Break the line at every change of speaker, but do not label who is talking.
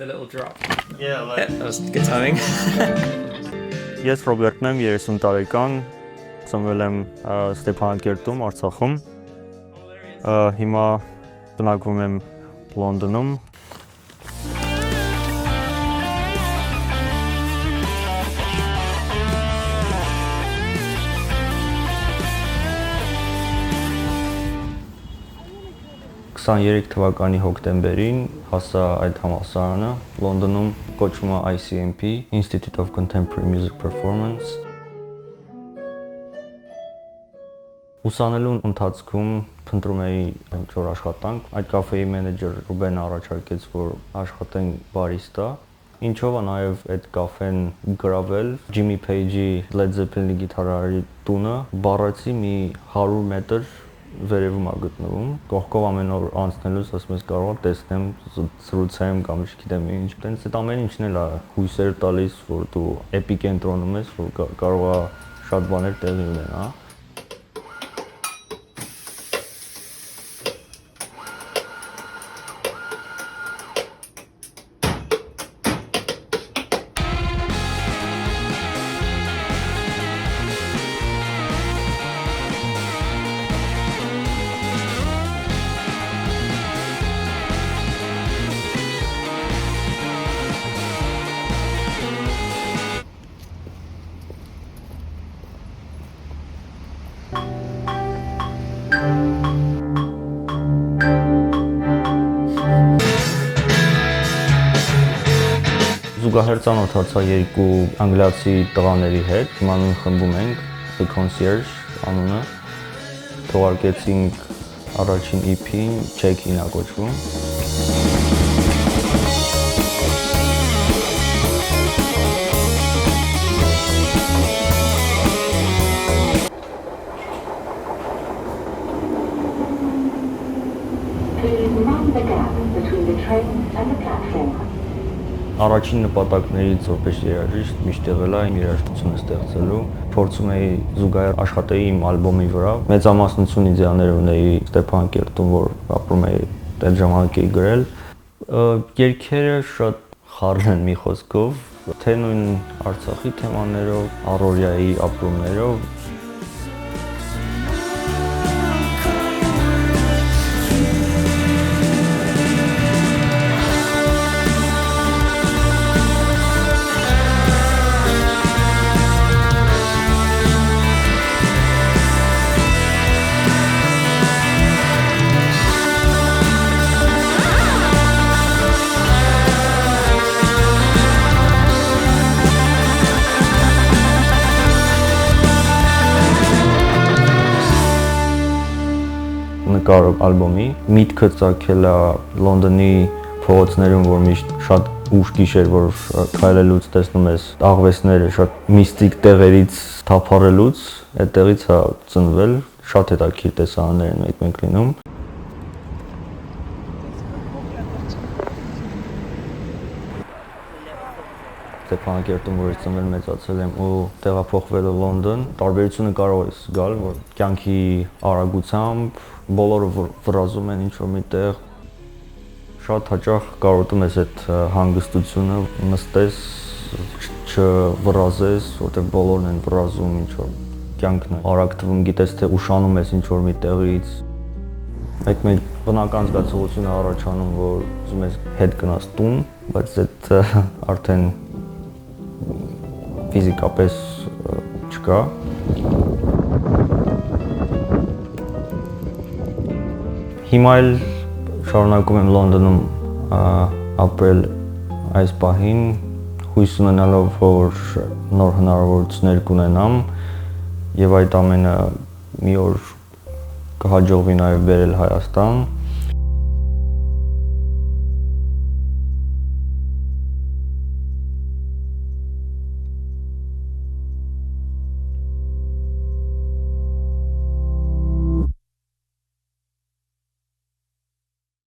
the little drop.
Yeah, like
That was good timing.
Ես Ռոբերտն եմ, 30 տարեկան, ծնվել եմ Ստեփանակերտում, Արցախում։ Հիմա բնակվում եմ Լոնդոնում։ թվականի հոկտեմբերին հասա այդ համալսարանը Լոնդոնում կոչվում է ICMP Institute of Contemporary Music Performance Ուսանելու ընթացքում փնտրում էի ինչ-որ աշխատանք այդ կաֆեի մենեջեր Ռուբենը առաջարկեց որ աշխատենք բարիստա ինչով է նաև այդ կաֆեն գրավել Ջիմի Փեյջի Led Zeppelin-ի գիտարարի տունը բառացի մի 100 մետր վերևում է գտնվում կողքով ամեն օր անցնելուց ասում ես կարող եմ տեսնեմ զրուցեմ կամ չգիտեմ ինչ տենց այդ ամեն ինչն էլ է հույսեր տալիս որ դու էպիկենտրոնում ես որ կարող է շատ բաներ տեղի ունենա Զուգահեռ ծանոթացա երկու անգլիացի տղաների հետ, հիմա նույն խմբում ենք, The Concierge անունը, թողարկեցինք առաջին EP-ին, Check-in-ա կոչվում։
Please mind the gap between the train and the platform.
Առաջին նպատակներից որպես երաժիշտ միշտ եղել է իմ երաժշտությունը ստեղծելու, փորձում էի զուգահեռ աշխատեի իմ ալբոմի վրա։ Մեծամասնություն իդեաներ ունեի Ստեփանակերտում, որ ապրում էի, այդ ժամանակ էի գրել։ Երգերը շատ խառն են մի խոսքով, թե նույն Արցախի թեմաներով, առօրյայի ապրումներով։ Նկար ալբոմի միտքը ծագել է Լոնդոնի փողոցներում, որ միշտ շատ ուշ գիշեր, որ քայլելուց տեսնում ես աղվեսները շատ միստիկ տեղերից թափառելուց, այդտեղից է ծնվել, շատ հետաքրքիր տեսարաններ են մենք լինում։ Ստեփանակերտում որ ծնվել մեծացել եմ ու տեղափոխվելով Լոնդոն, տարբերությունը կարող է զգալ, որ կյանքի արագությամբ բոլորը վրազում են ինչ-որ միտեղ շատ հաճախ կարոտում ես այդ հանգստությունը նստես չվրազես որտեղ բոլորն են վրազում ինչ-որ կյանքն է արագ թվում գիտես թե ուշանում ես ինչ-որ միտեղից այդ մեր բնական զգացողությունը առաջանում որ ուզում ես հետ գնաս տուն բայց այդ արդեն ֆիզիկապես չկա Հիմա էլ շարունակում եմ Լոնդոնում ապրել այս պահին, հույս ունենալով, որ նոր հնարավորություններ կունենամ եւ այդ ամենը մի օր կհաջողվի նաեւ բերել Հայաստան